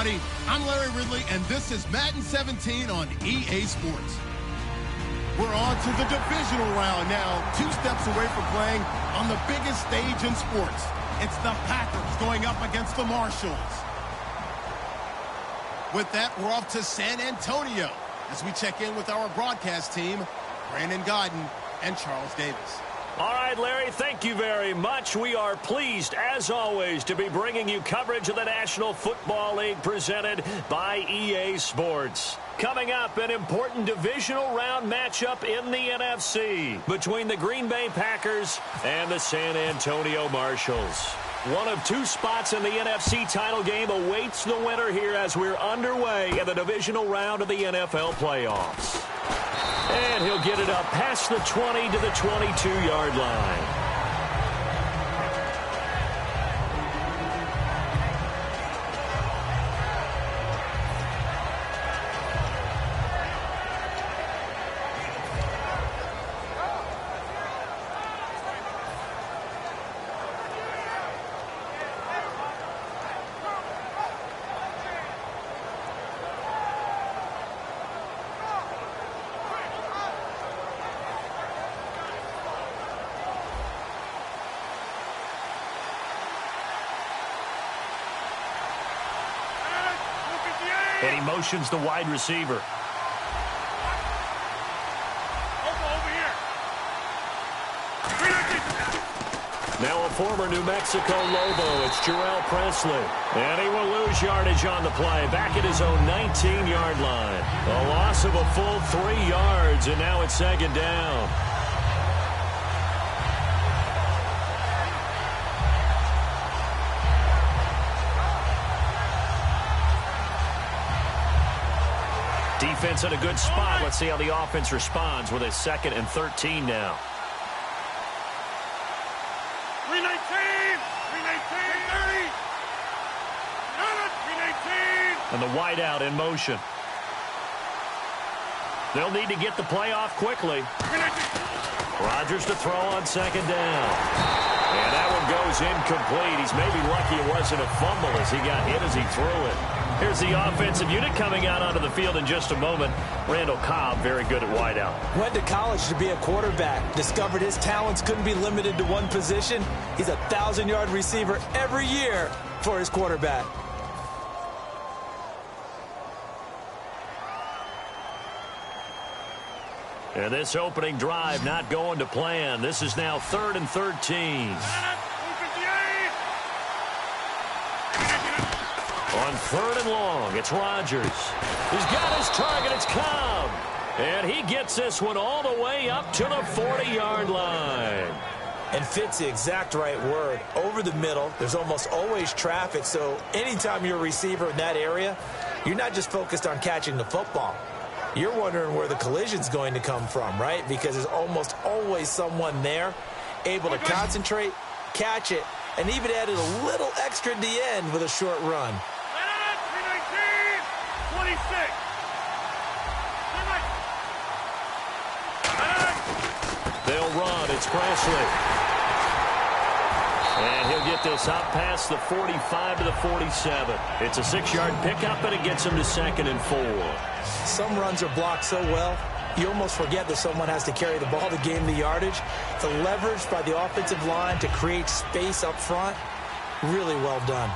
everybody. I'm Larry Ridley, and this is Madden 17 on EA Sports. We're on to the divisional round now, 2 steps away from playing on the biggest stage in sports. It's the Packers going up against the Marshalls. With that, we're off to San Antonio as we check in with our broadcast team, Brandon Godden and Charles Davis. All right, Larry, thank you very much. We are pleased, as always, to be bringing you coverage of the National Football League presented by EA Sports. Coming up, an important divisional round matchup in the NFC between the Green Bay Packers and the San Antonio Marshalls. One of 2 spots in the NFC title game awaits the winner here as we're underway in the divisional round of the NFL playoffs. And he'll get it up past the 20 to the 22-yard line. And he motions the wide receiver. Now a former New Mexico Lobo, it's Jarrell Presley. And he will lose yardage on the play, back at his own 19-yard line. A loss of a full 3 yards, and now it's 2nd down. Defense in a good spot. Let's see how the offense responds with a 2nd and 13 now. 319, 319, 319. And the wideout in motion. They'll need to get the play off quickly. Rodgers to throw on 2nd down. And that one goes incomplete. He's maybe lucky it wasn't a fumble as he got hit as he threw it. Here's the offensive unit coming out onto the field in just a moment. Randall Cobb, very good at wideout. Went to college to be a quarterback. Discovered his talents couldn't be limited to one position. He's a 1,000-yard receiver every year for his quarterback. And this opening drive not going to plan. This is now 3rd and 13. On 3rd and long, it's Rodgers. He's got his target. It's Cobb. And he gets this one all the way up to the 40-yard line. And fits the exact right word. Over the middle, there's almost always traffic. So anytime you're a receiver in that area, you're not just focused on catching the football. You're wondering where the collision's going to come from, right? Because there's almost always someone there able to concentrate, catch it, and even added a little extra at the end with a short run. 26. They'll run. It's Presley. And he'll get this up past the 45 to the 47. It's a 6-yard pickup, and it gets him to 2nd and 4. Some runs are blocked so well, you almost forget that someone has to carry the ball to gain the yardage. The leverage by the offensive line to create space up front, really well done.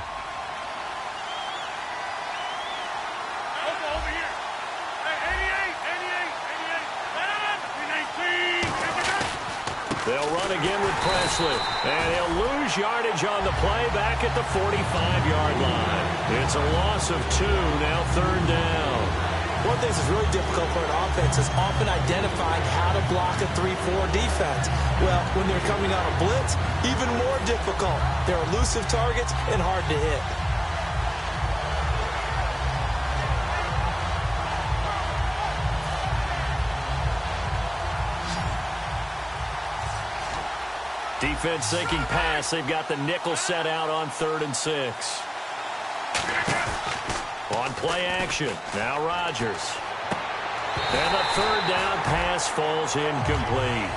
They'll run again with Presley. And he'll lose yardage on the play back at the 45-yard line. It's a loss of 2, now 3rd down. One thing that's really difficult for an offense is often identifying how to block a 3-4 defense. Well, when they're coming on a blitz, even more difficult. They're elusive targets and hard to hit. Defense sinking pass. They've got the nickel set out on 3rd and 6. On play action, now Rodgers. And the 3rd down pass falls incomplete.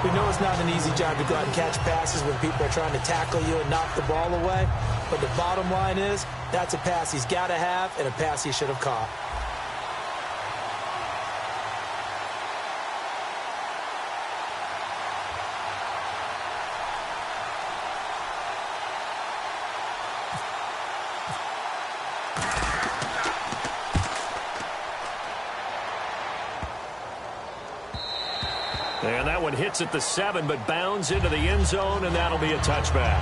We know it's not an easy job to go out and catch passes when people are trying to tackle you and knock the ball away. But the bottom line is, that's a pass he's got to have and a pass he should have caught. And that one hits at the 7, but bounds into the end zone, and that'll be a touchback.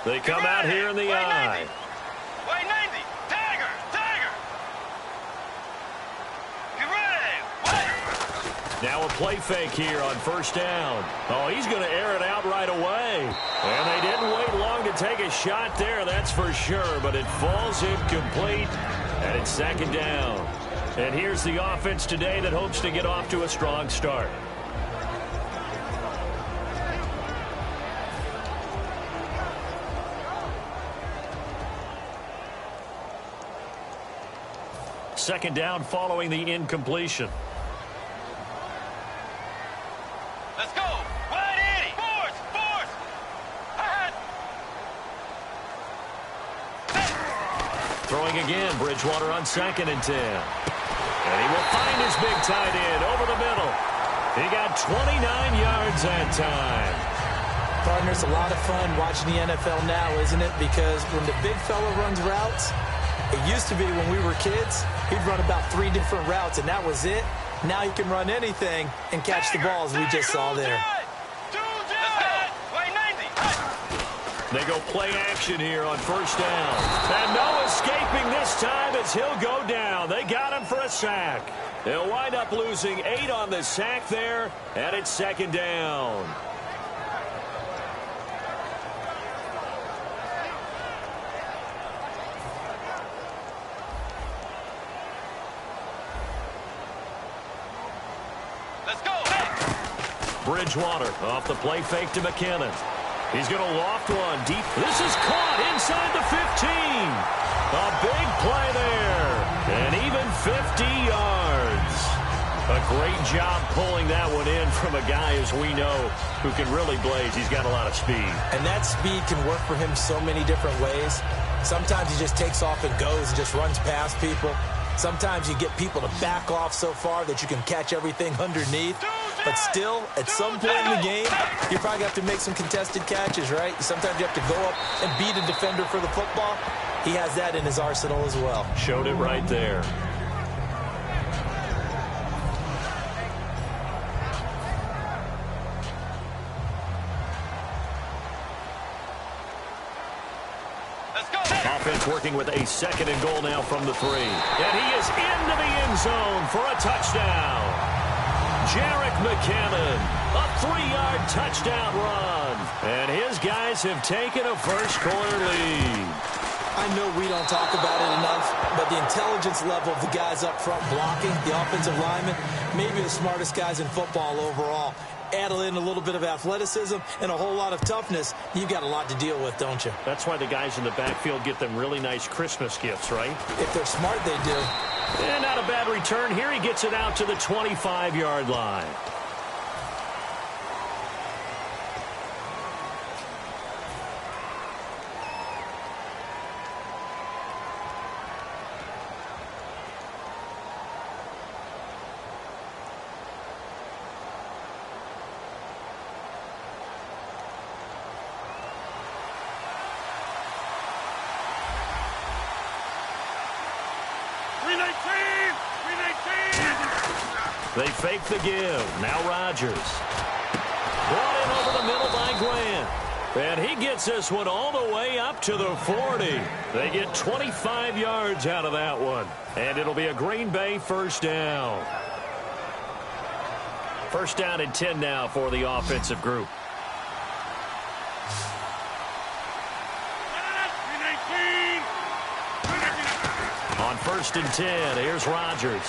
They come out here in the I. Now a play fake here on first down. Oh, he's going to air it out right away. And they didn't wait long to take a shot there, that's for sure. But it falls incomplete, and it's second down. And here's the offense today that hopes to get off to a strong start. Second down following the incompletion. Let's go. Wide Eddie. Force. Throwing again, Bridgewater on 2nd and 10. And he will find his big tight end over the middle. He got 29 yards that time. Partner, it's a lot of fun watching the NFL now, isn't it? Because when the big fella runs routes, it used to be when we were kids, he'd run about 3 different routes, and that was it. Now he can run anything and catch the balls we just saw there. They go play action here on first down. And no escaping this time as he'll go down. They got him for a sack. They'll wind up losing 8 on the sack there, and it's second down. Bridgewater off the play fake to McKinnon. He's going to loft one deep. This is caught inside the 15. A big play there. And even 50 yards. A great job pulling that one in from a guy, as we know, who can really blaze. He's got a lot of speed. And that speed can work for him so many different ways. Sometimes he just takes off and goes and just runs past people. Sometimes you get people to back off so far that you can catch everything underneath. But still, at some point in the game, you probably have to make some contested catches, right? Sometimes you have to go up and beat a defender for the football. He has that in his arsenal as well. Showed it right there. Offense working with a 2nd and goal now from the 3. And he is into the end zone for a touchdown. Jerick McKinnon, a 3-yard touchdown run. And his guys have taken a first-quarter lead. I know we don't talk about it enough, but the intelligence level of the guys up front blocking, the offensive linemen, maybe the smartest guys in football overall. Add in a little bit of athleticism and a whole lot of toughness, you've got a lot to deal with, don't you? That's why the guys in the backfield get them really nice Christmas gifts, right? If they're smart, they do. And not a bad return here. He gets it out to the 25-yard line. They fake the give. Now Rodgers. Brought in over the middle by Grant. And he gets this one all the way up to the 40. They get 25 yards out of that one. And it'll be a Green Bay first down. First down and 10 now for the offensive group. On 1st and 10, here's Rodgers.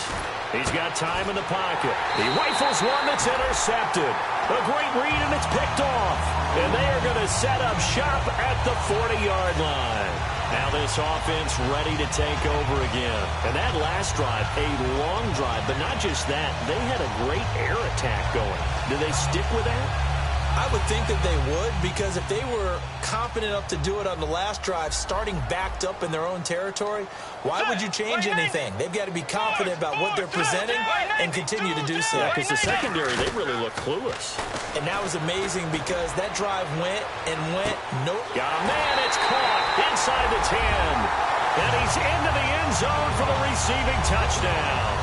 He's got time in the pocket. He rifles one that's intercepted. A great read, and it's picked off. And they are going to set up shop at the 40-yard line. Now this offense ready to take over again. And that last drive, a long drive, but not just that. They had a great air attack going. Do they stick with that? I would think that they would, because if they were confident enough to do it on the last drive, starting backed up in their own territory, why would you change anything? They've got to be confident about what they're presenting and continue to do so. Yeah, because the secondary, they really look clueless. And that was amazing because that drive went and went. Nope. Got a man. It's caught inside the 10. And he's into the end zone for the receiving touchdown.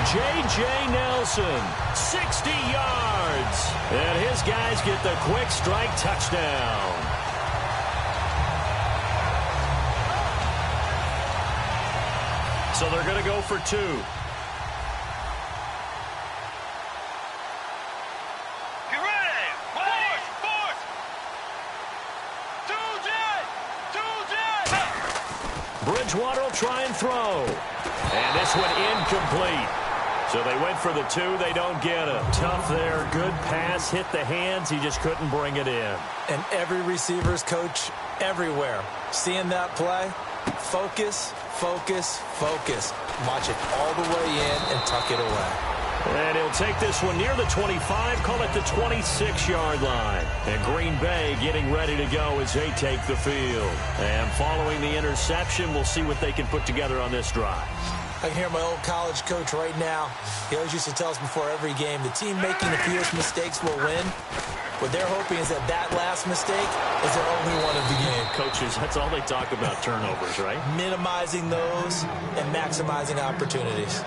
J.J. Nelson, 60 yards. And his guys get the quick strike touchdown. So they're going to go for 2. Get ready. Force. 2 jet. Bridgewater will try and throw. And this one incomplete. So they went for the 2. They don't get it. Tough there. Good pass. Hit the hands. He just couldn't bring it in. And every receiver's coach everywhere, seeing that play, focus, focus, focus. Watch it all the way in and tuck it away. And he'll take this one near the 25, call it the 26-yard line. And Green Bay getting ready to go as they take the field. And following the interception, we'll see what they can put together on this drive. I can hear my old college coach right now. He always used to tell us before every game, the team making the fewest mistakes will win. What they're hoping is that that last mistake is their only one of the game. Coaches, that's all they talk about, turnovers, right? Minimizing those and maximizing opportunities.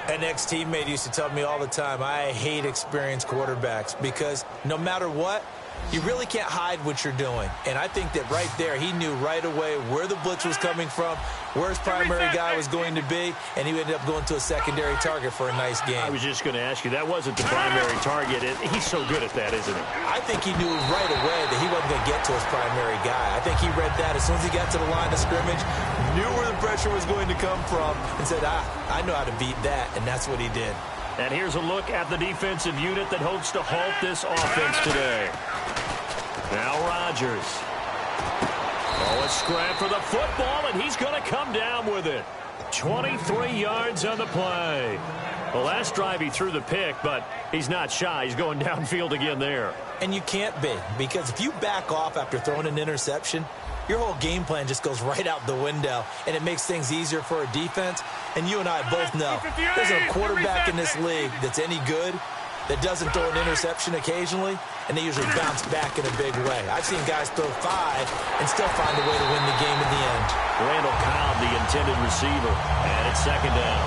An ex-teammate used to tell me all the time, I hate experienced quarterbacks because no matter what, you really can't hide what you're doing. And I think that right there, he knew right away where the blitz was coming from, where his primary guy was going to be, and he ended up going to a secondary target for a nice game. I was just going to ask you, that wasn't the primary target. He's so good at that, isn't he? I think he knew right away that he wasn't going to get to his primary guy. I think he read that as soon as he got to the line of scrimmage, knew where the pressure was going to come from, and said, I know how to beat that, and that's what he did. And here's a look at the defensive unit that hopes to halt this offense today. Now Rodgers. Oh, a scrap for the football, and he's going to come down with it. 23 yards on the play. The last drive he threw the pick, but he's not shy. He's going downfield again there. And you can't be, because if you back off after throwing an interception, your whole game plan just goes right out the window, and it makes things easier for a defense. And you and I both know there's a quarterback in this league that's any good that doesn't throw an interception occasionally, and they usually bounce back in a big way. I've seen guys throw 5 and still find a way to win the game in the end. Randall Cobb, the intended receiver, and it's second down.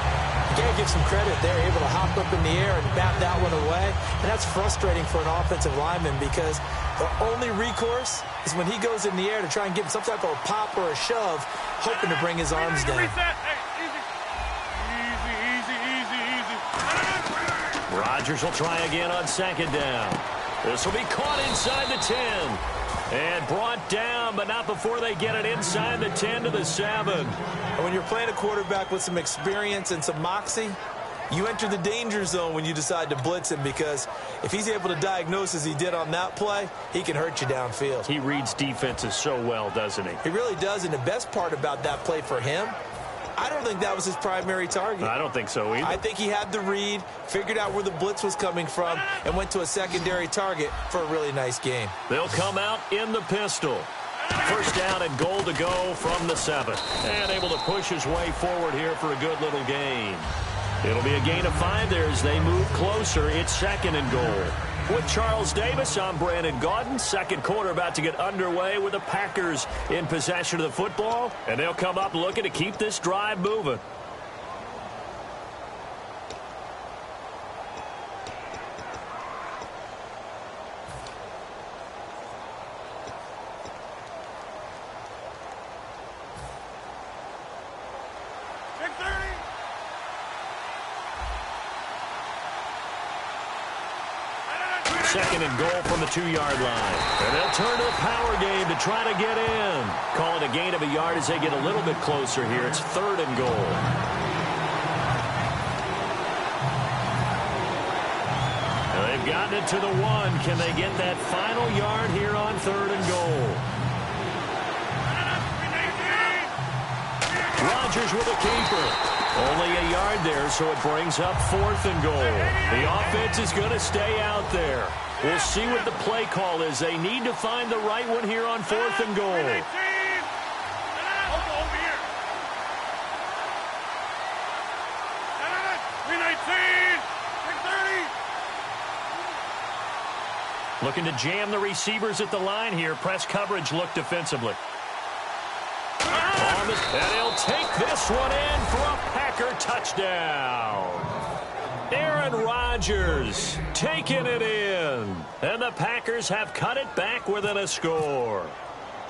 You gotta give some credit. They're able to hop up in the air and bat that one away, and that's frustrating for an offensive lineman because the only recourse is when he goes in the air to try and get some type of a pop or a shove, hoping to bring his arms down. Rodgers will try again on second down. This will be caught inside the 10. And brought down, but not before they get it inside the 10 to the 7. And when you're playing a quarterback with some experience and some moxie, you enter the danger zone when you decide to blitz him, because if he's able to diagnose as he did on that play, he can hurt you downfield. He reads defenses so well, doesn't he? He really does, and the best part about that play for him, I don't think that was his primary target. I don't think so either. I think he had the read, figured out where the blitz was coming from, and went to a secondary target for a really nice game. They'll come out in the pistol. First down and goal to go from the 7. And able to push his way forward here for a good little gain. It'll be a gain of 5 there as they move closer. It's second and goal. With Charles Davis, I'm Brandon Gaudin. Second quarter about to get underway with the Packers in possession of the football. And they'll come up looking to keep this drive moving. Second and goal from the 2-yard line. And they'll turn to a power game to try to get in. Call it a gain of a yard as they get a little bit closer here. It's third and goal. Gotten it to the 1. Can they get that final yard here on 3rd and goal? Rodgers with a keeper. Only a yard there, so it brings up 4th and goal. The offense is going to stay out there. We'll see what the play call is. They need to find the right one here on 4th and goal. Looking to jam the receivers at the line here. Press coverage look defensively. And he'll take this one in for a Packer touchdown. Aaron Rodgers taking it in. And the Packers have cut it back within a score.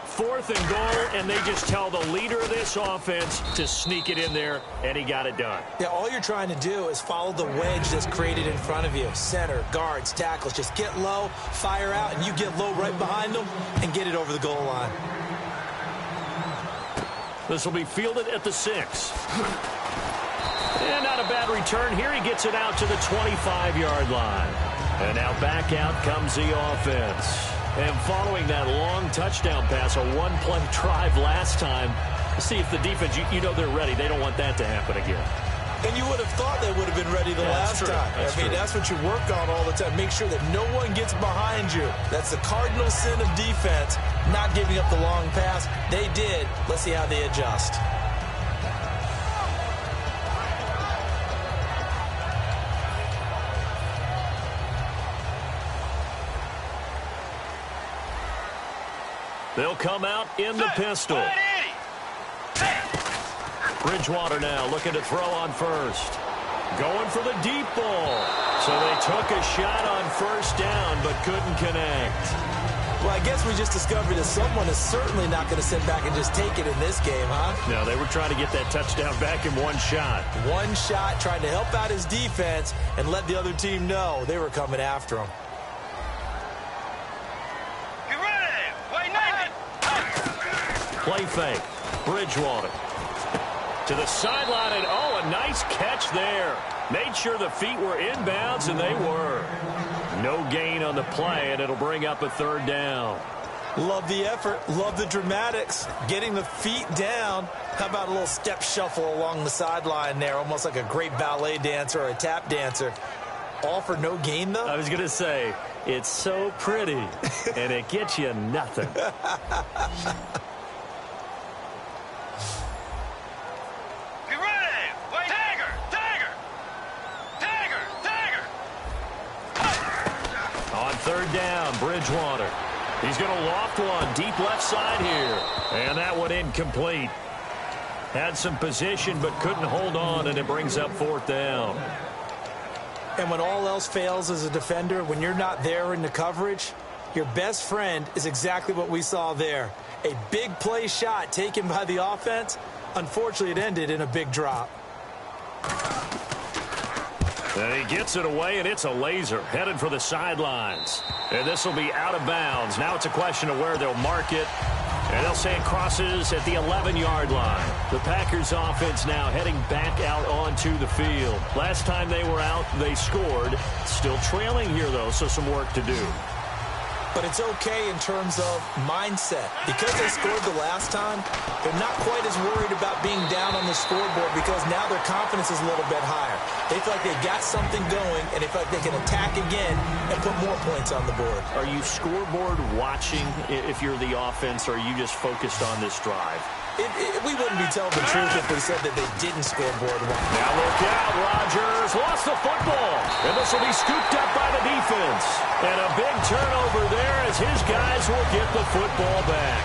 4th and goal, and they just tell the leader of this offense to sneak it in there, and he got it done. Yeah, all you're trying to do is follow the wedge that's created in front of you. Center, guards, tackles. Just get low, fire out, and you get low right behind them and get it over the goal line. This will be fielded at the 6. And not a bad return here. He gets it out to the 25-yard line. And now back out comes the offense. And following that long touchdown pass, a one-play drive last time, see if the defense, you know they're ready. They don't want that to happen again. And you would have thought they would have been ready the last time. That's what you work on all the time. Make sure that no one gets behind you. That's the cardinal sin of defense, not giving up the long pass. They did. Let's see how they adjust. They'll come out in the pistol. Bridgewater now looking to throw on first. Going for the deep ball. So they took a shot on first down but couldn't connect. Well, I guess we just discovered that someone is certainly not going to sit back and just take it in this game, huh? No, they were trying to get that touchdown back in one shot. One shot, trying to help out his defense and let the other team know they were coming after him. Play fake. Bridgewater. To the sideline, and oh, a nice catch there. Made sure the feet were inbounds, and they were. No gain on the play, and it'll bring up a 3rd down. Love the effort. Love the dramatics. Getting the feet down. How about a little step shuffle along the sideline there, almost like a great ballet dancer or a tap dancer. All for no gain, though? I was going to say, it's so pretty, and it gets you nothing. On 3rd down, Bridgewater. He's going to loft one deep left side here. And that one incomplete. Had some position but couldn't hold on, and it brings up 4th down. And when all else fails as a defender, when you're not there in the coverage, your best friend is exactly what we saw there. A big play shot taken by the offense. Unfortunately, it ended in a big drop. And he gets it away, and it's a laser headed for the sidelines. And this will be out of bounds. Now it's a question of where they'll mark it. And they'll say it crosses at the 11-yard line. The Packers offense now heading back out onto the field. Last time they were out, they scored. Still trailing here, though, so some work to do. But it's okay in terms of mindset. Because they scored the last time, they're not quite as worried about being down on the scoreboard because now their confidence is a little bit higher. They feel like they got something going, and they feel like they can attack again and put more points on the board. Are you scoreboard watching if you're the offense, or are you just focused on this drive? We wouldn't be telling the truth if we said that they didn't scoreboard watch. Now look out, Rodgers lost the football, and this will be scooped up by the defense. And a big turnover there as his guys will get the football back.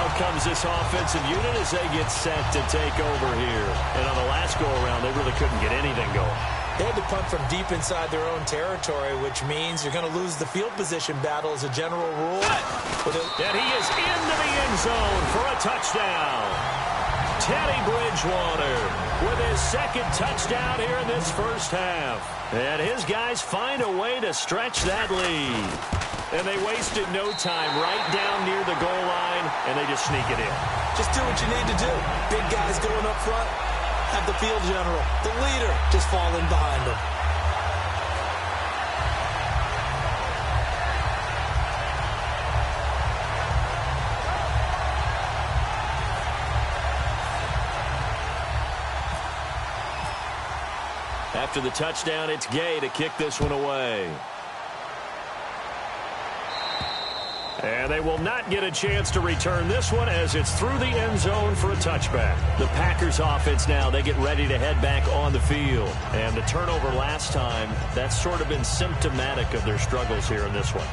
Out comes this offensive unit as they get set to take over here. And on the last go-around, they really couldn't get anything going. They had to punt from deep inside their own territory, which means you're going to lose the field position battle as a general rule. And he is into the end zone for a touchdown. Teddy Bridgewater with his 2nd touchdown here in this first half. And his guys find a way to stretch that lead. And they wasted no time right down near the goal line, and they just sneak it in. Just do what you need to do. Big guys going up front. Have the field general, the leader, just falling behind them. after the touchdown. It's Gay to kick this one away. And they will not get a chance to return this one as it's through the end zone for a touchback. The Packers offense now, they get ready to head back on the field. And the turnover last time, that's sort of been symptomatic of their struggles here in this one.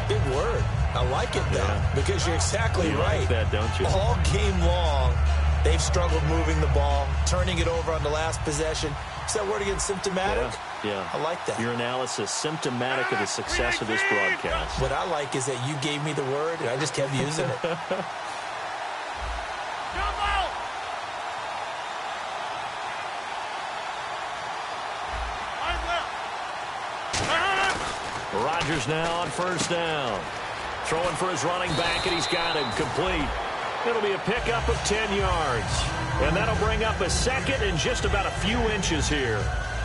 Big word. I like it, though, because you're exactly right. Like that, don't you? All game long, they've struggled moving the ball, turning it over on the last possession. Is that word again, symptomatic? Yeah. I like that. Your analysis, symptomatic of the success of this broadcast. What I like is that you gave me the word, and I just kept using it. Rodgers now on first down. Throwing for his running back, and he's got him complete. It'll be a pickup of 10 yards. And that'll bring up a second and just about a few inches here.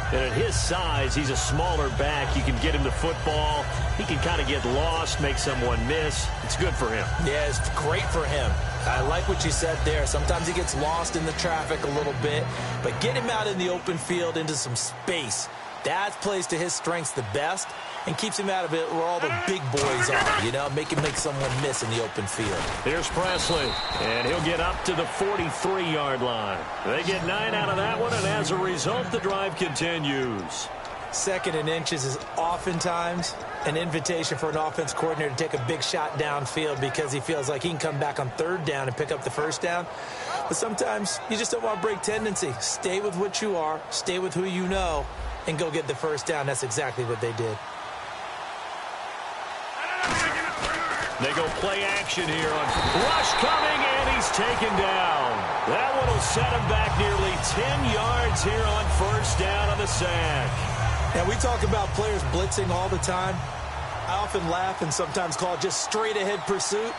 And at his size, he's a smaller back. You can get him the football. He can kind of get lost, make someone miss. It's good for him. Yeah, it's great for him. I like what you said there. Sometimes he gets lost in the traffic a little bit. But get him out in the open field into some space. That plays to his strengths the best and keeps him out of it where all the big boys are, you know, make someone miss in the open field. Here's Presley, and he'll get up to the 43-yard line. They get 9 out of that one, and as a result, the drive continues. Second and inches is oftentimes an invitation for an offense coordinator to take a big shot downfield because he feels like he can come back on third down and pick up the first down. But sometimes you just don't want to break tendency. Stay with what you are, stay with who you know, and go get the first down. That's exactly what they did. They go play action here on rush coming, and he's taken down. That one will set him back nearly 10 yards here on first down on the sack. Now, we talk about players blitzing all the time. I often laugh and sometimes call it just straight-ahead pursuit.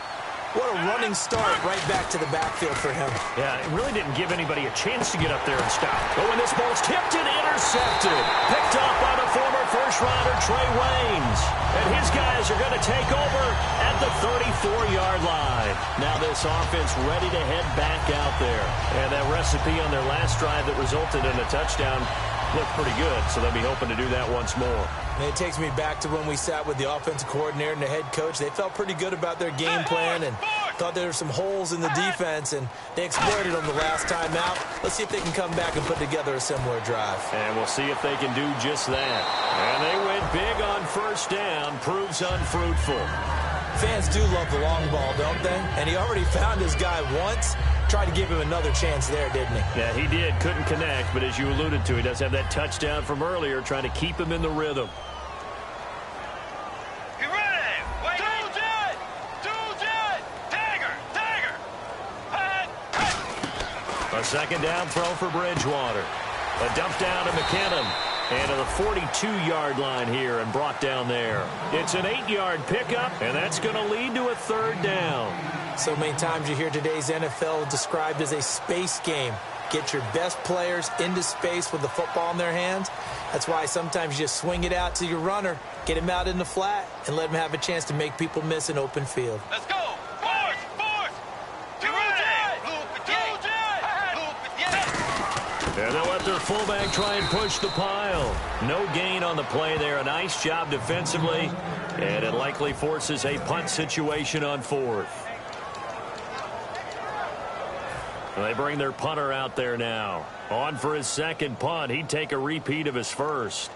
What a running start right back to the backfield for him. Yeah, it really didn't give anybody a chance to get up there and stop. But when this ball's tipped and intercepted, picked up by the former first-rounder Trey Waynes. And his guys are going to take over at the 34-yard line. Now this offense ready to head back out there. And that recipe on their last drive that resulted in a touchdown looked pretty good, so they'll be hoping to do that once more. And it takes me back to when we sat with the offensive coordinator and the head coach. They felt pretty good about their game plan and thought there were some holes in the defense, and they exploited them the last time out. Let's see if they can come back and put together a similar drive. And we'll see if they can do just that. And they went big on first down, proves unfruitful. Fans do love the long ball, don't they? And he already found his guy once. Tried to give him another chance there, didn't he? Yeah, he did. Couldn't connect, but as you alluded to, he does have that touchdown from earlier, trying to keep him in the rhythm. Get ready! Wait! Tiger! A second down throw for Bridgewater. A dump down to McKinnon. And to the 42-yard line here and brought down there. It's an 8-yard pickup, and that's going to lead to a third down. So many times you hear today's NFL described as a space game. Get your best players into space with the football in their hands. That's why sometimes you just swing it out to your runner, get him out in the flat, and let him have a chance to make people miss an open field. Let's go! Force! Get ready! And they'll let their fullback try and push the pile. No gain on the play there. A nice job defensively. And it likely forces a punt situation on fourth. They bring their punter out there now. On for his second punt. He'd take a repeat of his first.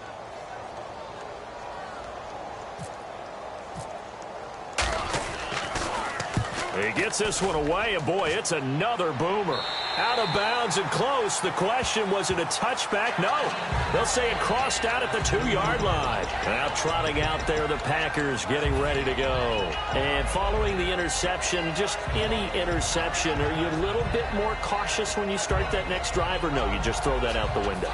He gets this one away, and boy, it's another boomer. Out of bounds and close. The question, was it a touchback? No. They'll say it crossed out at the 2-yard line. Now trotting out there, the Packers getting ready to go. And following the interception, just any interception, are you a little bit more cautious when you start that next drive, or no, you just throw that out the window?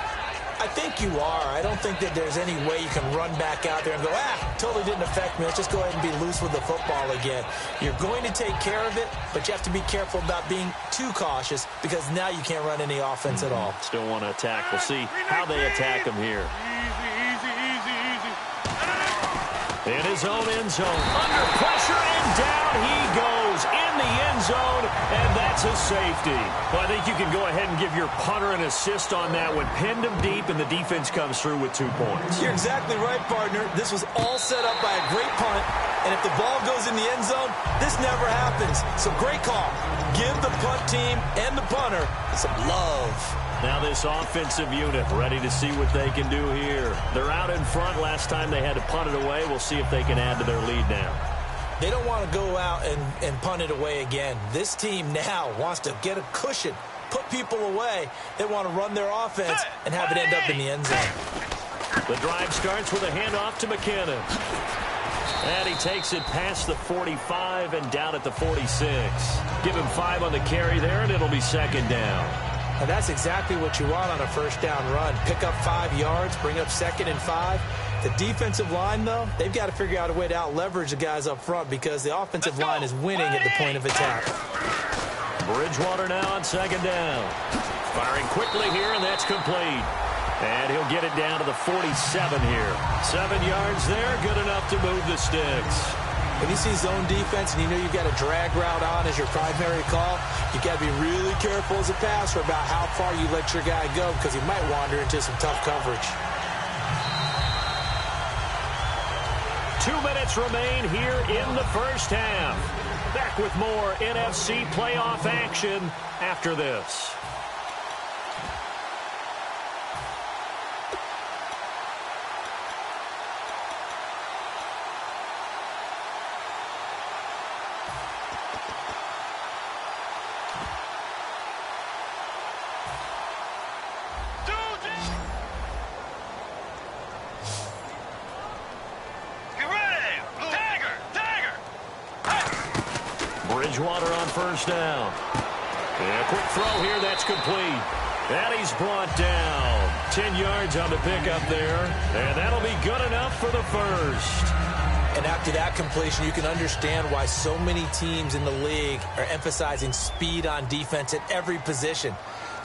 I think you are. I don't think that there's any way you can run back out there and go, totally didn't affect me. Let's just go ahead and be loose with the football again. You're going to take care of it, but you have to be careful about being too cautious because now you can't run any offense at all. Still want to attack. We'll see how they attack him here. In his own end zone, under pressure, and down he goes in the end zone, and that's a safety. Well, I think you can go ahead and give your punter an assist on that one. Pinned him deep, and the defense comes through with 2 points. You're exactly right, partner. This was all set up by a great punt, and if the ball goes in the end zone, this never happens. So great call. Give the punt team and the punter some love. Now this offensive unit ready to see what they can do here. They're out in front. Last time they had to punt it away. We'll see if they can add to their lead now. They don't want to go out and punt it away again. This team now wants to get a cushion, put people away. They want to run their offense and have it end up in the end zone. The drive starts with a handoff to McKinnon. And he takes it past the 45 and down at the 46. Give him 5 on the carry there, and it'll be second down. And that's exactly what you want on a first down run. Pick up 5 yards, bring up 2nd and 5. The defensive line, though, they've got to figure out a way to out-leverage the guys up front because the offensive line is winning at the point of attack. Bridgewater now on second down. Firing quickly here, and that's complete. And he'll get it down to the 47 here. 7 yards there, good enough to move the sticks. When you see zone defense and you know you've got a drag route on as your primary call, you've got to be really careful as a passer about how far you let your guy go because he might wander into some tough coverage. 2 minutes remain here in the first half. Back with more NFC playoff action after this. Bridgewater on first down. And a quick throw here, that's complete. And he's brought down. 10 yards on the pickup there. And that'll be good enough for the first. And after that completion, you can understand why so many teams in the league are emphasizing speed on defense at every position.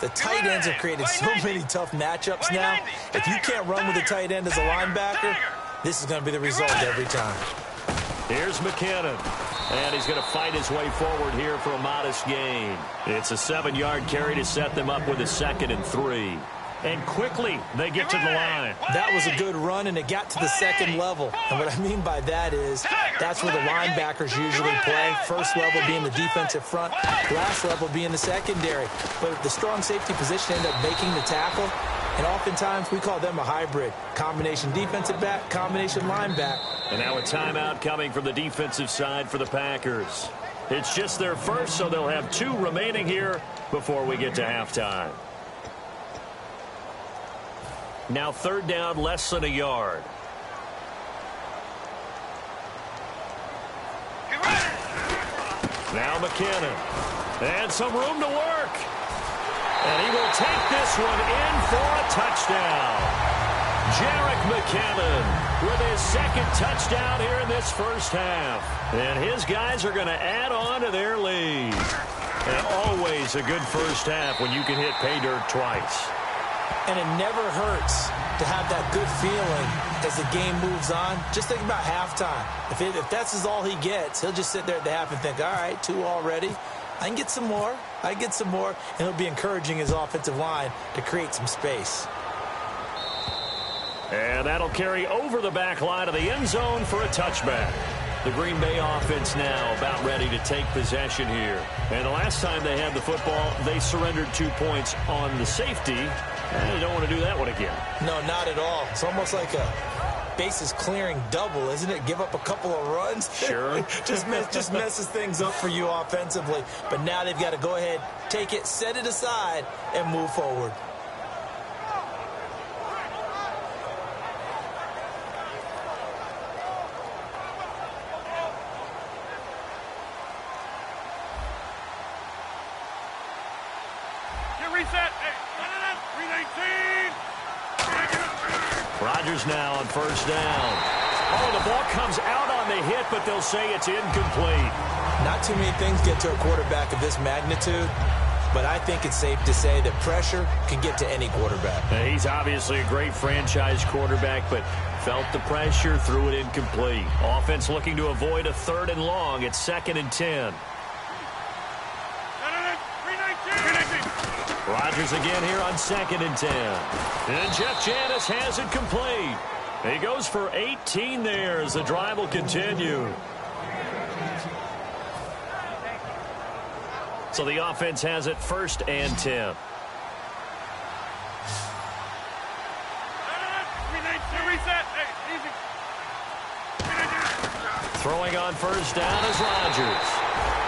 The tight ends have created so many tough matchups now. If you can't run with a tight end as a linebacker, this is going to be the result every time. Here's McKinnon. And he's going to fight his way forward here for a modest gain. It's a 7-yard carry to set them up with a 2nd and 3. And quickly, they get to the line. That was a good run, and it got to the second level. And what I mean by that is that's where the linebackers usually play. First level being the defensive front, last level being the secondary. But the strong safety position ended up making the tackle. And oftentimes, we call them a hybrid. Combination defensive back, combination linebacker. And now a timeout coming from the defensive side for the Packers. It's just their first, so they'll have 2 remaining here before we get to halftime. Now 3rd down, less than a yard. Now McKinnon. And some room to work. And he will take this one in for a touchdown. Jerick McKinnon with his 2nd touchdown here in this first half. And his guys are going to add on to their lead. And always a good first half when you can hit pay dirt twice. And it never hurts to have that good feeling as the game moves on. Just think about halftime. If that's all he gets, he'll just sit there at the half and think, all right, 2 already. I can get some more. I get some more. And he'll be encouraging his offensive line to create some space. And that'll carry over the back line of the end zone for a touchback. The Green Bay offense now about ready to take possession here. And the last time they had the football, they surrendered 2 points on the safety. And they don't want to do that one again. No, not at all. It's almost like a bases clearing double, isn't it? Give up a couple of runs. Sure. just messes things up for you offensively. But now they've got to go ahead, take it, set it aside, and move forward. Reset. 319. Rodgers now on first down. Oh, the ball comes out on the hit, but they'll say it's incomplete. Not too many things get to a quarterback of this magnitude, but I think it's safe to say that pressure can get to any quarterback. Now, he's obviously a great franchise quarterback, but felt the pressure, threw it incomplete. Offense looking to avoid a 3rd and long. It's 2nd and 10. Rodgers again here on 2nd and 10. And Jeff Janis has it complete. He goes for 18 there as the drive will continue. So the offense has it 1st and 10. Throwing on 1st down is Rodgers.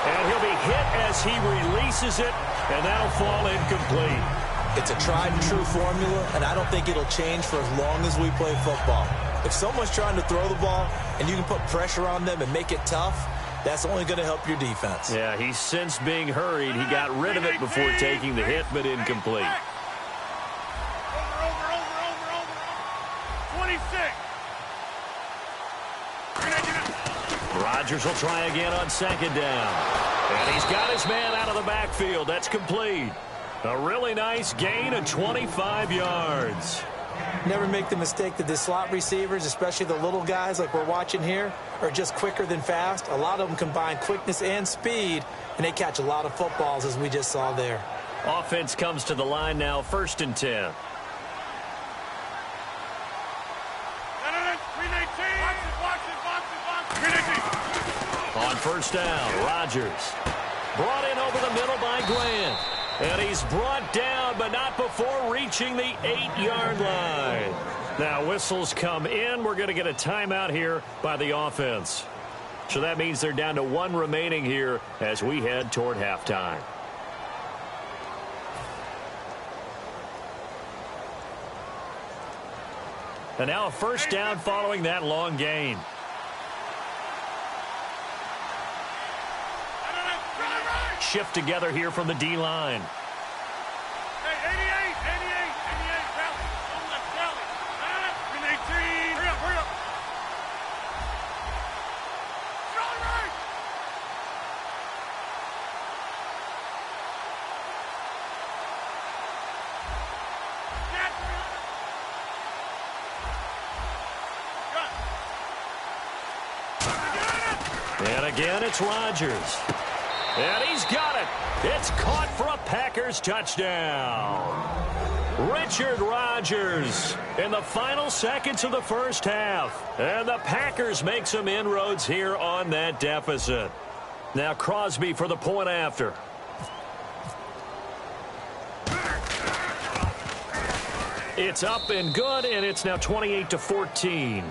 And he'll be hit as he releases it, and that'll fall incomplete. It's a tried-and-true formula, and I don't think it'll change for as long as we play football. If someone's trying to throw the ball and you can put pressure on them and make it tough, that's only going to help your defense. Yeah, he's since being hurried. He got rid of it before taking the hit, but incomplete. 26. Rodgers will try again on 2nd down. And he's got his man out of the backfield. That's complete. A really nice gain of 25 yards. Never make the mistake that the slot receivers, especially the little guys like we're watching here, are just quicker than fast. A lot of them combine quickness and speed, and they catch a lot of footballs, as we just saw there. Offense comes to the line now, 1st and 10. On 1st down, Rodgers. Brought in over the middle by Grant. And he's brought down, but not before reaching the 8-yard line. Now whistles come in. We're going to get a timeout here by the offense. So that means they're down to 1 remaining here as we head toward halftime. And now a 1st down following that long gain. Shift together here from the D-line. Hey, 88, 88, 88, Valley. On the Valley. 18. Hurry up, hurry up. Strong right. And again, it's Rodgers. And he's got it. It's caught for a Packers touchdown. Richard Rodgers in the final seconds of the 1st half. And the Packers make some inroads here on that deficit. Now Crosby for the point after. It's up and good, and it's now 28-14.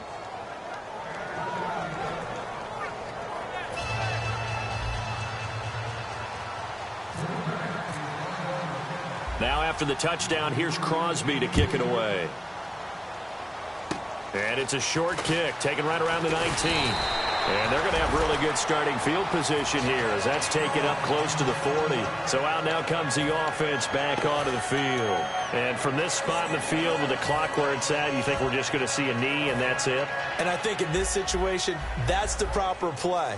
Now after the touchdown, here's Crosby to kick it away. And it's a short kick, taken right around the 19. And they're going to have really good starting field position here as that's taken up close to the 40. So out now comes the offense back onto the field. And from this spot in the field with the clock where it's at, you think we're just going to see a knee and that's it? And I think in this situation, that's the proper play.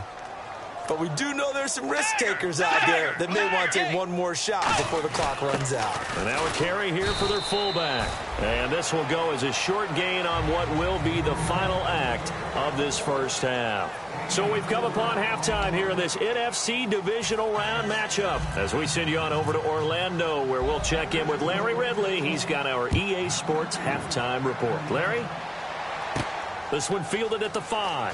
But we do know there's some risk takers out there that may want to take one more shot before the clock runs out. And now a carry here for their fullback. And this will go as a short gain on what will be the final act of this 1st half. So we've come upon halftime here in this NFC divisional round matchup as we send you on over to Orlando where we'll check in with Larry Ridley. He's got our EA Sports halftime report. Larry? This one fielded at the 5.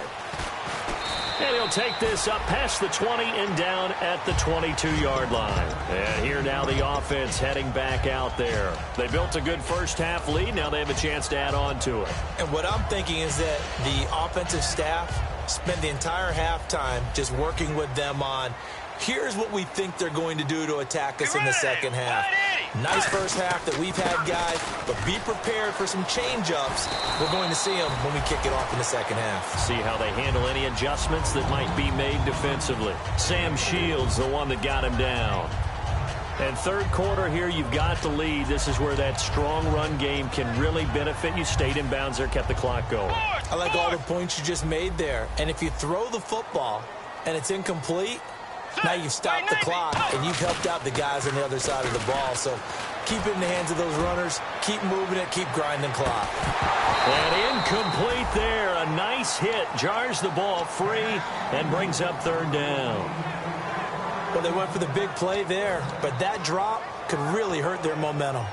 And he'll take this up past the 20 and down at the 22-yard line. And here now the offense heading back out there. They built a good 1st half lead. Now they have a chance to add on to it. And what I'm thinking is that the offensive staff spent the entire halftime just working with them on here's what we think they're going to do to attack us in the 2nd half. Nice 1st half that we've had, guys, but be prepared for some change-ups. We're going to see them when we kick it off in the 2nd half. See how they handle any adjustments that might be made defensively. Sam Shields, the one that got him down. And 3rd quarter here, you've got the lead. This is where that strong run game can really benefit you. Stayed in bounds there, kept the clock going. I like all the points you just made there. And if you throw the football and it's incomplete, now you've stopped the clock, and you've helped out the guys on the other side of the ball. So keep it in the hands of those runners. Keep moving it. Keep grinding clock. And incomplete there. A nice hit. Jars the ball free and brings up 3rd down. Well, they went for the big play there, but that drop could really hurt their momentum.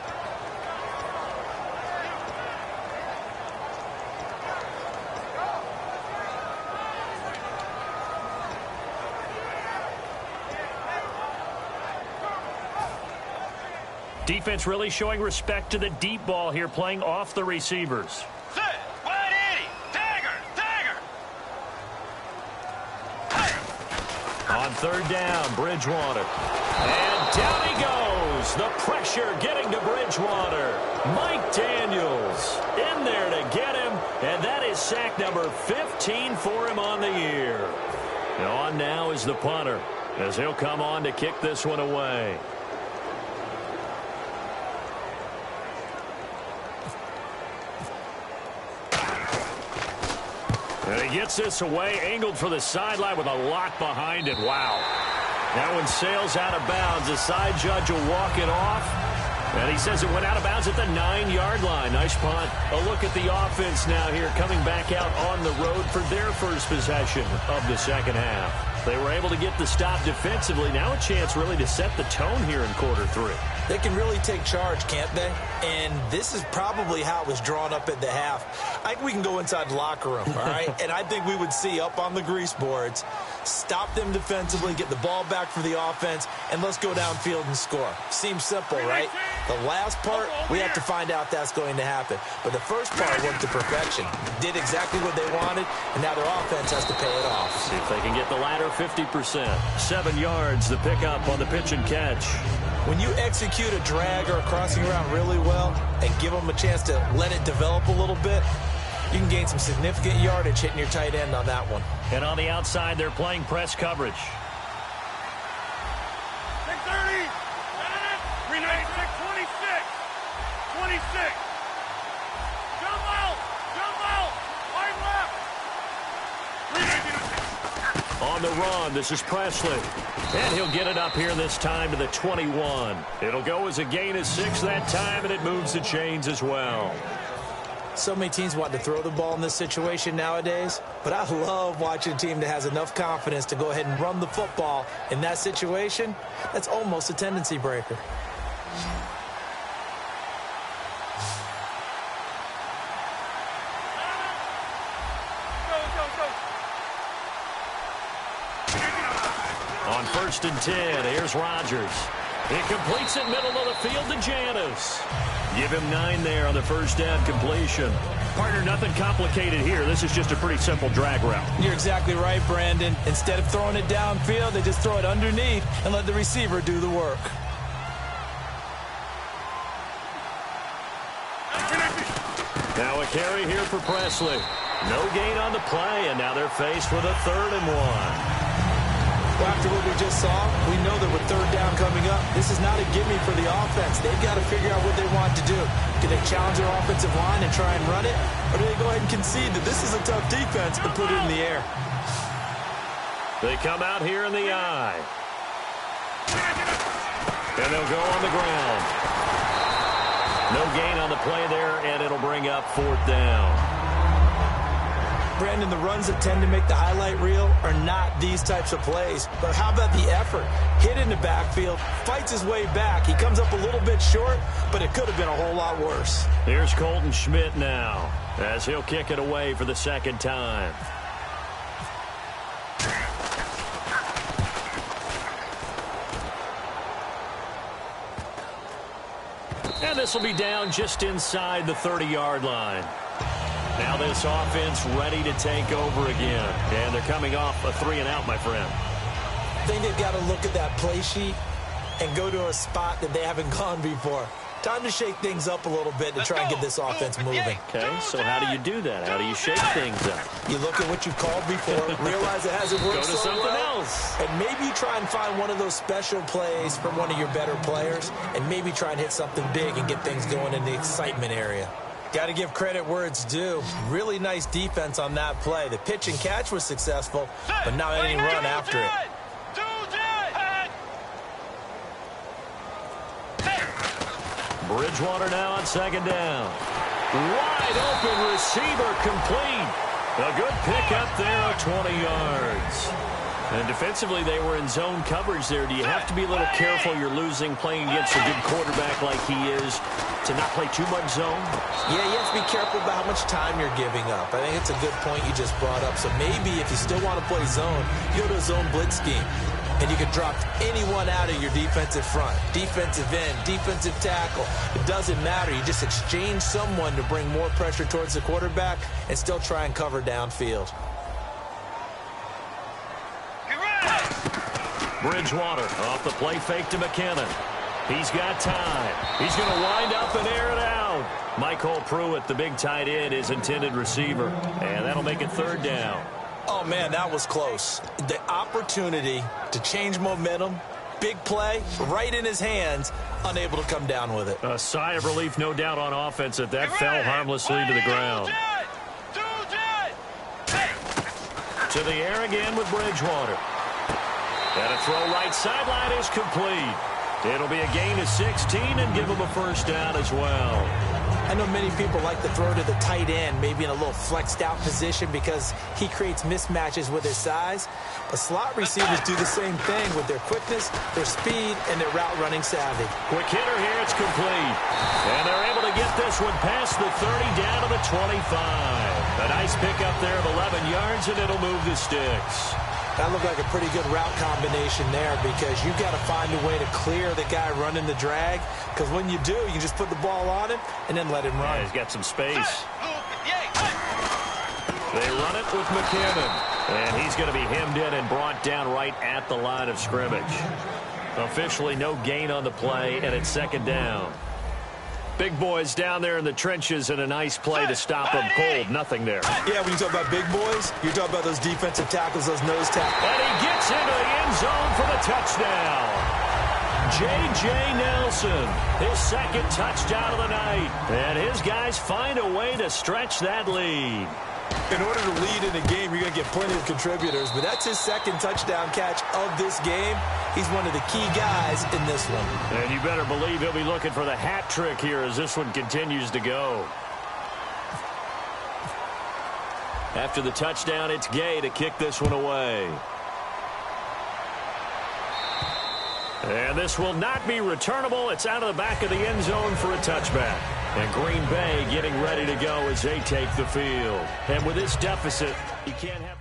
Defense really showing respect to the deep ball here, playing off the receivers. Set, wide 80, dagger. On third down, Bridgewater. And down he goes. The pressure getting to Bridgewater. Mike Daniels in there to get him. And that is sack number 15 for him on the year. And on now is the punter, as he'll come on to kick this one away. And he gets this away, angled for the sideline with a lot behind it. Wow. That one sails out of bounds. The side judge will walk it off. And he says it went out of bounds at the 9-yard line. Nice punt. A look at the offense now here, coming back out on the road for their first possession of the second half. They were able to get the stop defensively. Now a chance really to set the tone here in quarter 3. They can really take charge, can't they? And this is probably how it was drawn up at the half. I think we can go inside the locker room, all right? And I think we would see up on the grease boards, stop them defensively, get the ball back for the offense, and let's go downfield and score. Seems simple, right? The last part, we have to find out that's going to happen. But the first part worked to perfection. Did exactly what they wanted, and now their offense has to pay it off. See if they can get the latter 50%. 7 yards, the pickup on the pitch and catch. When you execute a drag or a crossing route really well and give them a chance to let it develop a little bit, you can gain some significant yardage hitting your tight end on that one. And on the outside, they're playing press coverage. 630. Renate 626. 26. Jump out. Wide left. On the run, this is Presley. And he'll get it up here this time to the 21. It'll go as a gain of 6 that time, and it moves the chains as well. So many teams want to throw the ball in this situation nowadays, but I love watching a team that has enough confidence to go ahead and run the football in that situation. That's almost a tendency breaker. On 1st and 10, here's Rodgers. He completes it middle of the field to Janis. Give him 9 there on the first down completion. Partner, nothing complicated here. This is just a pretty simple drag route. You're exactly right, Brandon. Instead of throwing it downfield, they just throw it underneath and let the receiver do the work. Now a carry here for Presley. No gain on the play, and now they're faced with a 3rd and 1. Well, after what we just saw, we know that with 3rd down coming up, this is not a gimme for the offense. They've got to figure out what they want to do. Do they challenge their offensive line and try and run it? Or do they go ahead and concede that this is a tough defense and put it in the air? They come out here in the eye. And they'll go on the ground. No gain on the play there, and it'll bring up 4th down. Brandon, the runs that tend to make the highlight reel are not these types of plays. But how about the effort? Hit in the backfield, fights his way back. He comes up a little bit short, but it could have been a whole lot worse. Here's Colton Schmidt now, as he'll kick it away for the 2nd time. And this will be down just inside the 30-yard line. Now this offense ready to take over again. And they're coming off a 3-and-out, my friend. I think they've got to look at that play sheet and go to a spot that they haven't gone before. Time to shake things up a little bit to try and get this offense moving. Okay, so how do you do that? How do you shake things up? You look at what you've called before, realize it hasn't worked Go to so something well, else. and maybe you try and find one of those special plays from one of your better players, and maybe try and hit something big and get things going in the excitement area. Got to give credit where it's due. Really nice defense on that play. The pitch and catch was successful, but now any run after it. Bridgewater now on 2nd down. Wide open receiver complete. A good pickup there of 20 yards. And defensively, they were in zone coverage there. Do you have to be a little careful you're losing playing against a good quarterback like he is to not play too much zone? Yeah, you have to be careful about how much time you're giving up. I think it's a good point you just brought up. So maybe if you still want to play zone, you go to a zone blitz scheme. And you can drop anyone out of your defensive front, defensive end, defensive tackle. It doesn't matter. You just exchange someone to bring more pressure towards the quarterback and still try and cover downfield. Bridgewater off the play fake to McKinnon. He's got time. He's going to wind up and air it out. Michael Pruitt, the big tight end, is intended receiver. And that'll make it third down. Oh, man, that was close. The opportunity to change momentum, big play, right in his hands, unable to come down with it. A sigh of relief, no doubt, on offense that fell harmlessly to the ground. To the air again with Bridgewater. And a throw right sideline is complete. It'll be a gain of 16 and give him a first down as well. I know many people like to throw to the tight end, maybe in a little flexed out position because he creates mismatches with his size. But slot receivers do the same thing with their quickness, their speed, and their route running savvy. Quick hitter here, it's complete. And they're able to get this one past the 30 down to the 25. A nice pickup there of 11 yards, and it'll move the sticks. That looked like a pretty good route combination there because you've got to find a way to clear the guy running the drag. Because when you do, you can just put the ball on him and then let him run. Yeah, he's got some space. They run it with McKinnon. And he's going to be hemmed in and brought down right at the line of scrimmage. Officially no gain on the play, and it's second down. Big boys down there in the trenches and a nice play to stop them cold. Nothing there. Yeah, when you talk about big boys, you're talking about those defensive tackles, those nose tackles. And he gets into the end zone for the touchdown. J.J. Nelson, his second touchdown of the night. And his guys find a way to stretch that lead. In order to lead in a game, you're going to get plenty of contributors, but that's his second touchdown catch of this game. He's one of the key guys in this one. And you better believe he'll be looking for the hat trick here as this one continues to go. After the touchdown, it's Gay to kick this one away. And this will not be returnable. It's out of the back of the end zone for a touchback. And Green Bay getting ready to go as they take the field. And with this deficit, you can't have...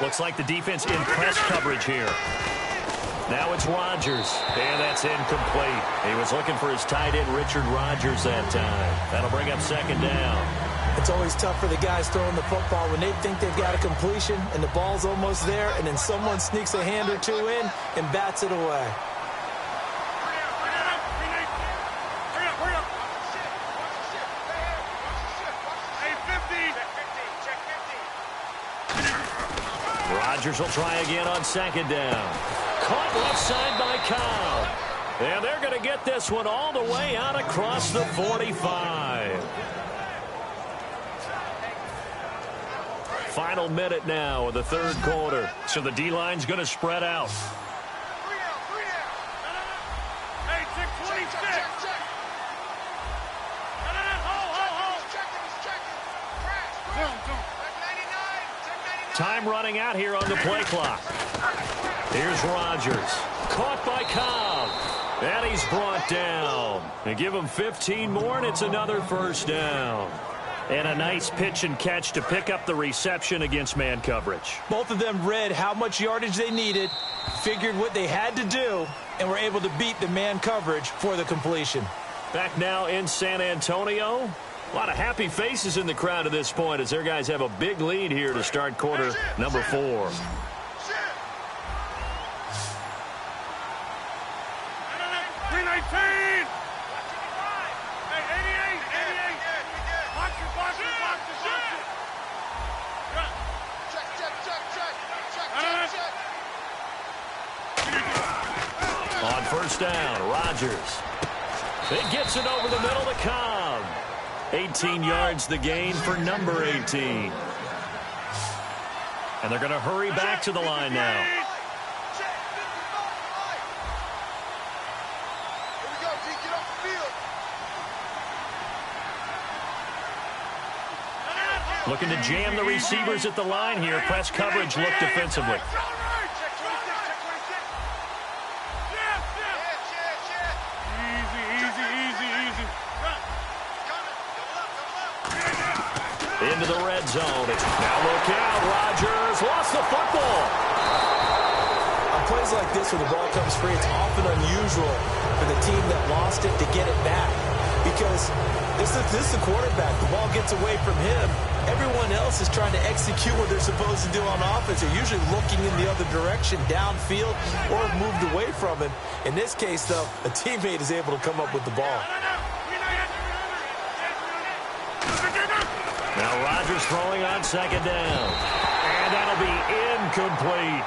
Looks like the defense in press coverage here. Now it's Rodgers, and that's incomplete. He was looking for his tight end, Richard Rodgers, that time. That'll bring up second down. It's always tough for the guys throwing the football when they think they've got a completion and the ball's almost there, and then someone sneaks a hand or two in and bats it away. Rodgers will try again on second down. Caught left side by Cobb. And they're going to get this one all the way out across the 45. Final minute now of the third quarter. So the D-line's going to spread out. Time running out here on the play clock. Here's Rodgers. Caught by Cobb. And he's brought down. And give him 15 more, and it's another first down. And a nice pitch and catch to pick up the reception against man coverage. Both of them read how much yardage they needed, figured what they had to do, and were able to beat the man coverage for the completion. Back now in San Antonio. A lot of happy faces in the crowd at this point as their guys have a big lead here to start quarter number 4. On first down, Rodgers. It gets it over the middle to Cobb. 18 yards the gain for number 18. And they're going to hurry back to the line now. Looking to jam the receivers at the line here. Press coverage look defensively. Into the red zone. Now look out. Rodgers lost the football. On plays like this where the ball comes free, it's often unusual for the team that lost it to get it back. Because this is the quarterback. The ball gets away from him. Everyone else is trying to execute what they're supposed to do on offense. They're usually looking in the other direction, downfield, or moved away from him. In this case, though, a teammate is able to come up with the ball. Now Rodgers throwing on second down. And that'll be incomplete.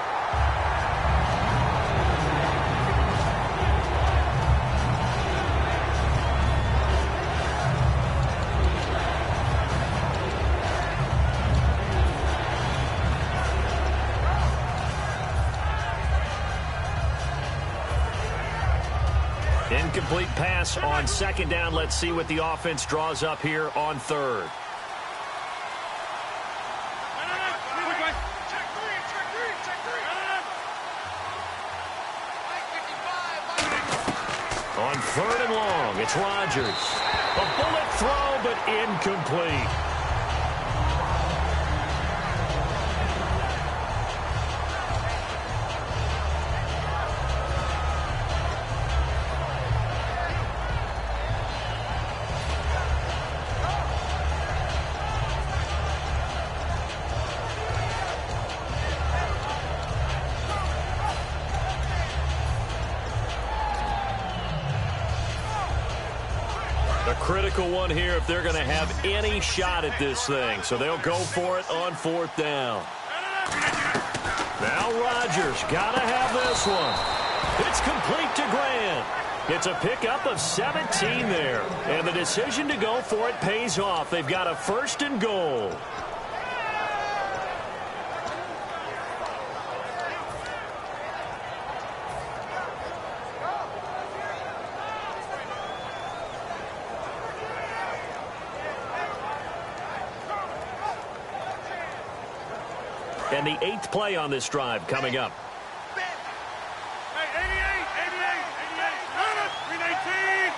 Incomplete pass on second down. Let's see what the offense draws up here on third. On third and long, it's Rodgers. A bullet throw, but incomplete. Critical one here if they're going to have any shot at this thing. So they'll go for it on fourth down. Now Rodgers got to have this one. It's complete to Grant. It's a pickup of 17 there. And the decision to go for it pays off. They've got a first and goal. And the 8th play on this drive coming up. Hey, 88, 88, 88. 319.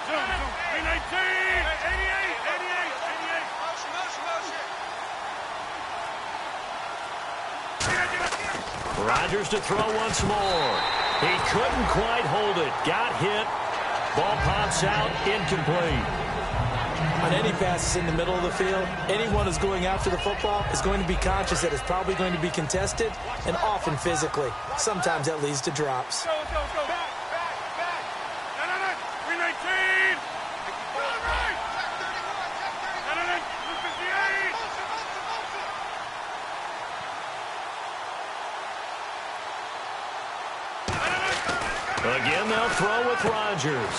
Zoom, 319. Hey, 88, 88, 88. Rodgers to throw once more. He couldn't quite hold it. Got hit. Ball pops out. Incomplete. On any passes in the middle of the field, anyone who's going after the football is going to be conscious that it's probably going to be contested and often physically. Sometimes that leads to drops. Go. Back. 319. Right. Check 258. Again, they'll throw with Rodgers.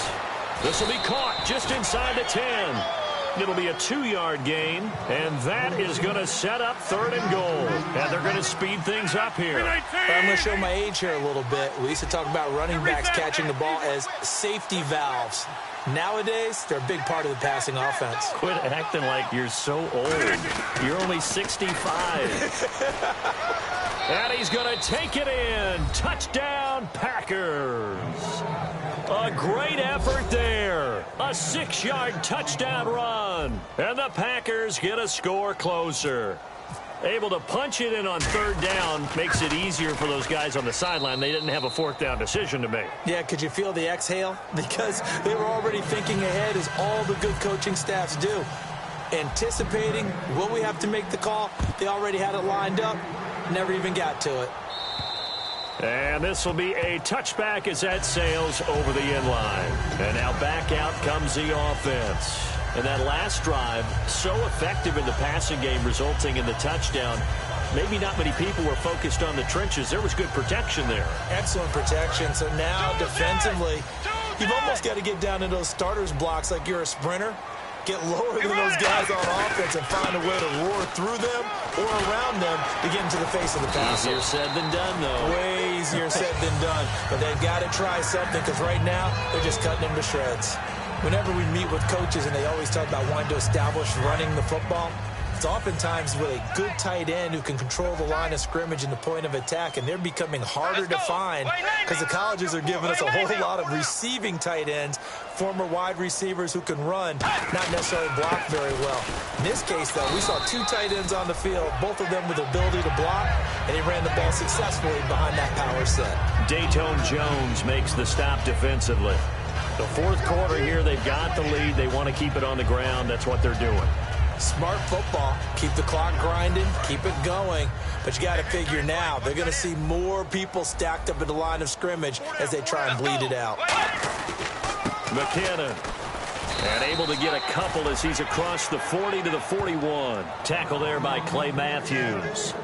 This will be caught just inside the 10. It'll be a 2-yard gain, and that is going to set up third and goal. And they're going to speed things up here. I'm going to show my age here a little bit. We used to talk about running backs catching the ball as safety valves. Nowadays, they're a big part of the passing offense. Quit acting like you're so old. You're only 65. And he's going to take it in. Touchdown, Packers. A great effort there. A 6-yard touchdown run. And the Packers get a score closer. Able to punch it in on third down makes it easier for those guys on the sideline. They didn't have a fourth down decision to make. Yeah, could you feel the exhale? Because they were already thinking ahead, as all the good coaching staffs do. Anticipating, will we have to make the call? They already had it lined up, never even got to it. And this will be a touchback as that sails over the end line. And now back out comes the offense. And that last drive, so effective in the passing game, resulting in the touchdown. Maybe not many people were focused on the trenches. There was good protection there. Excellent protection. So now defensively, you've almost got to get down into those starters blocks like you're a sprinter. Get lower than those guys on offense and find a way to roar through them or around them to get into the face of the passer. Easier said than done, though. Way easier said than done. But they've got to try something, because right now they're just cutting them to shreds. Whenever we meet with coaches and they always talk about wanting to establish running the football, it's oftentimes with a good tight end who can control the line of scrimmage and the point of attack, and they're becoming harder to find because the colleges are giving us a whole lot of receiving tight ends, former wide receivers who can run, not necessarily block very well. In this case, though, we saw two tight ends on the field, both of them with the ability to block, and he ran the ball successfully behind that power set. Dayton Jones makes the stop defensively. The fourth quarter here, they've got the lead. They want to keep it on the ground. That's what they're doing. Smart football. Keep the clock grinding. Keep it going. But you got to figure now, they're going to see more people stacked up at the line of scrimmage as they try and bleed it out. McKinnon. And able to get a couple as he's across the 40 to the 41. Tackle there by Clay Matthews.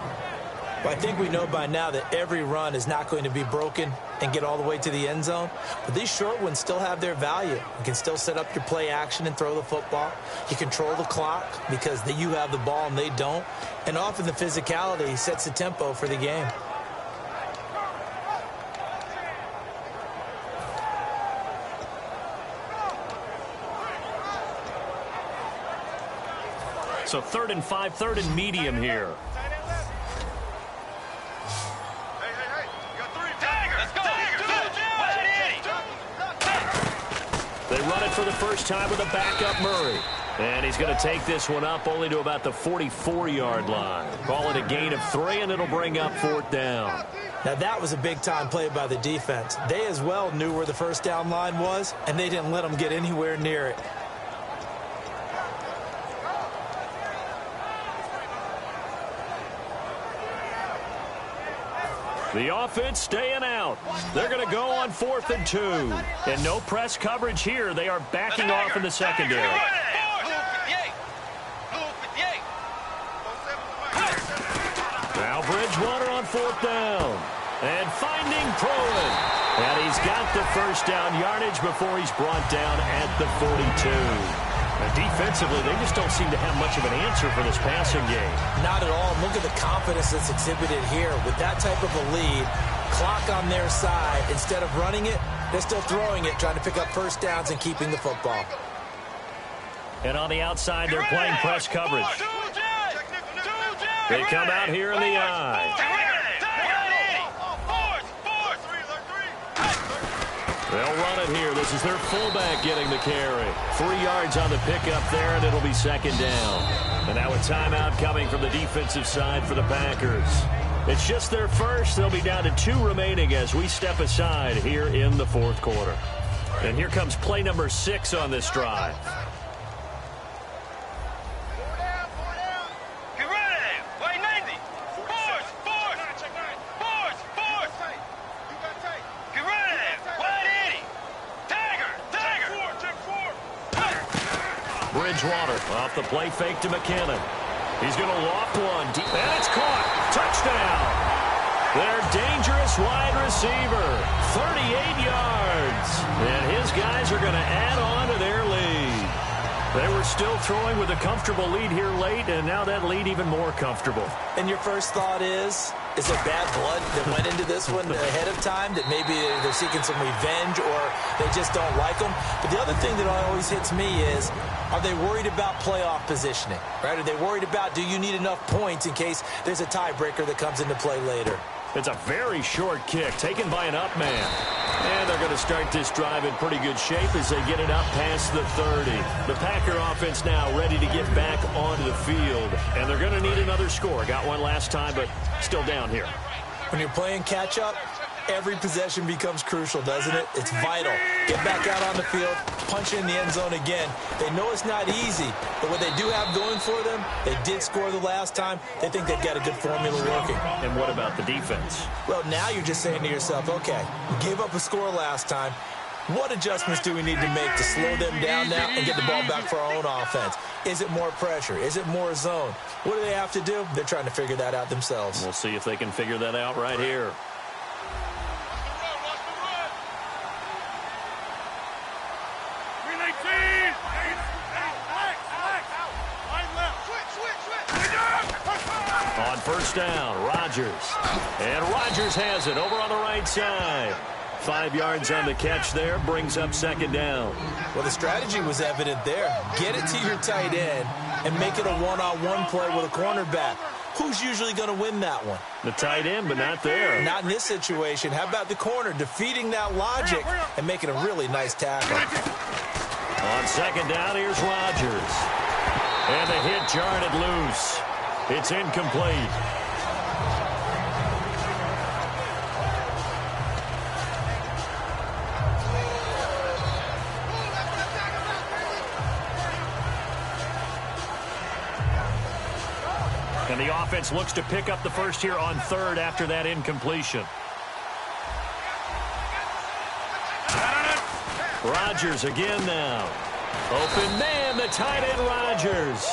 Well, I think we know by now that every run is not going to be broken and get all the way to the end zone. But these short ones still have their value. You can still set up your play action and throw the football. You control the clock because you have the ball and they don't. And often the physicality sets the tempo for the game. So 3rd and 5, 3rd and medium here. They run it for the first time with a backup Murray. And he's going to take this one up only to about the 44-yard line. Call it a gain of 3, and it'll bring up 4th down. Now, that was a big-time play by the defense. They as well knew where the first down line was, and they didn't let them get anywhere near it. The offense staying out. They're going to go on 4th and 2. And no press coverage here. They are backing off in the secondary. Now Bridgewater on 4th down. And finding Proen. And he's got the first down yardage before he's brought down at the 42. And defensively, they just don't seem to have much of an answer for this passing game. Not at all. Look at the confidence that's exhibited here. With that type of a lead, clock on their side, instead of running it, they're still throwing it, trying to pick up first downs and keeping the football. And on the outside, they're playing press coverage. They come out here in the eye. They'll run it here. This is their fullback getting the carry. 3 yards on the pickup there, and it'll be 2nd down. And now a timeout coming from the defensive side for the Packers. It's just their first. They'll be down to 2 remaining as we step aside here in the 4th quarter. And here comes play number 6 on this drive. Bridgewater off the play fake to McKinnon. He's going to loft one. Deep, and it's caught. Touchdown. Their dangerous wide receiver. 38 yards. And his guys are going to add on to their lead. They were still throwing with a comfortable lead here late, and now that lead even more comfortable. And your first thought is there bad blood that went into this one ahead of time, that maybe they're seeking some revenge or they just don't like them? But the other thing that always hits me is, are they worried about playoff positioning, right? Are they worried about, do you need enough points in case there's a tiebreaker that comes into play later? It's a very short kick taken by an up man. And they're going to start this drive in pretty good shape as they get it up past the 30. The Packer offense now ready to get back onto the field. And they're going to need another score. Got one last time, but still down here. When you're playing catch-up, every possession becomes crucial, doesn't it? It's vital. Get back out on the field, punch in the end zone again. They know it's not easy, but what they do have going for them, they did score the last time. They think they've got a good formula working. And what about the defense? Well, now you're just saying to yourself, okay, we gave up a score last time. What adjustments do we need to make to slow them down now and get the ball back for our own offense? Is it more pressure? Is it more zone? What do they have to do? They're trying to figure that out themselves. We'll see if they can figure that out right here. On first down, Rodgers. And Rodgers has it over on the right side. 5 yards on the catch there, brings up second down. Well, the strategy was evident there. Get it to your tight end and make it a one-on-one play with a cornerback. Who's usually going to win that one? The tight end, but not there. Not in this situation. How about the corner defeating that logic and making a really nice tackle? On second down, here's Rodgers. And the hit jarred it loose. It's incomplete. And the offense looks to pick up the first here on third after that incompletion. Rodgers again now. Open man, the tight end Rodgers.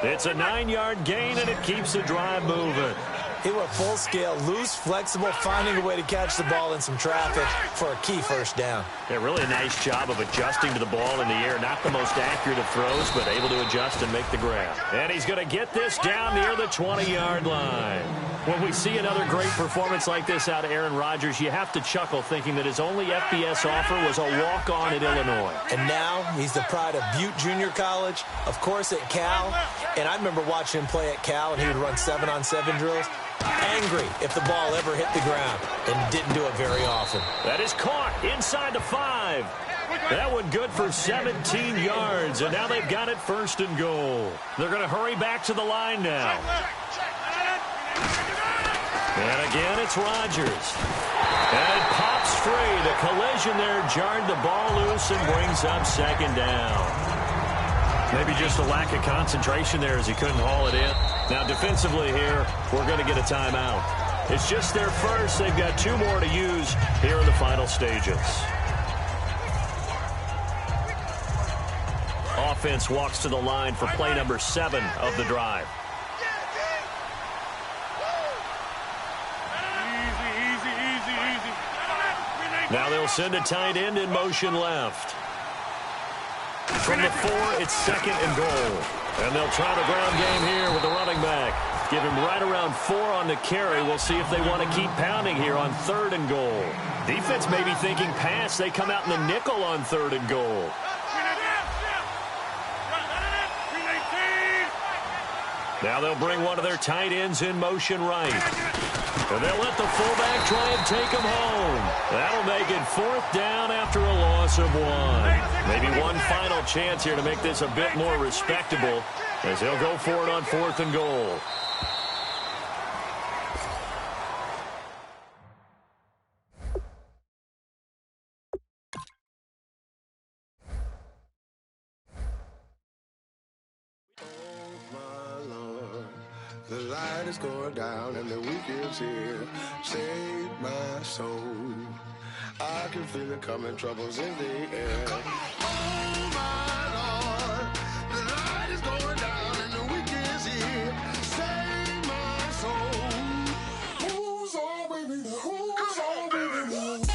It's a 9-yard gain, and it keeps the drive moving. He went full scale, loose, flexible, finding a way to catch the ball in some traffic for a key first down. Yeah, really a nice job of adjusting to the ball in the air. Not the most accurate of throws, but able to adjust and make the grab. And he's going to get this down near the 20-yard line. When we see another great performance like this out of Aaron Rodgers, you have to chuckle thinking that his only FBS offer was a walk-on at Illinois. And now he's the pride of Butte Junior College, of course at Cal. And I remember watching him play at Cal, and he would run 7-on-7 drills. Angry if the ball ever hit the ground, and didn't do it very often. That is caught inside the 5. That one good for 17 yards, and now they've got it first and goal. They're going to hurry back to the line now. And again, it's Rodgers. And it pops free. The collision there jarred the ball loose and brings up second down. Maybe just a lack of concentration there as he couldn't haul it in. Now, defensively here, we're going to get a timeout. It's just their first. They've got 2 more to use here in the final stages. Offense walks to the line for play number 7 of the drive. Now they'll send a tight end in motion left. From the 4, it's second and goal. And they'll try the ground game here with the running back. Give him right around 4 on the carry. We'll see if they want to keep pounding here on third and goal. Defense may be thinking pass. They come out in the nickel on third and goal. Now they'll bring one of their tight ends in motion right. And they'll let the fullback try and take him home. That'll make it 4th down after a loss of 1. Maybe one final chance here to make this a bit more respectable as he'll go for it on 4th and goal. The light is going down and the weekend's here. Save my soul. I can feel it coming, troubles in the air. Oh my Lord, the light is going down and the weekend's here. Save my soul. Who's all with me? Who's all with me?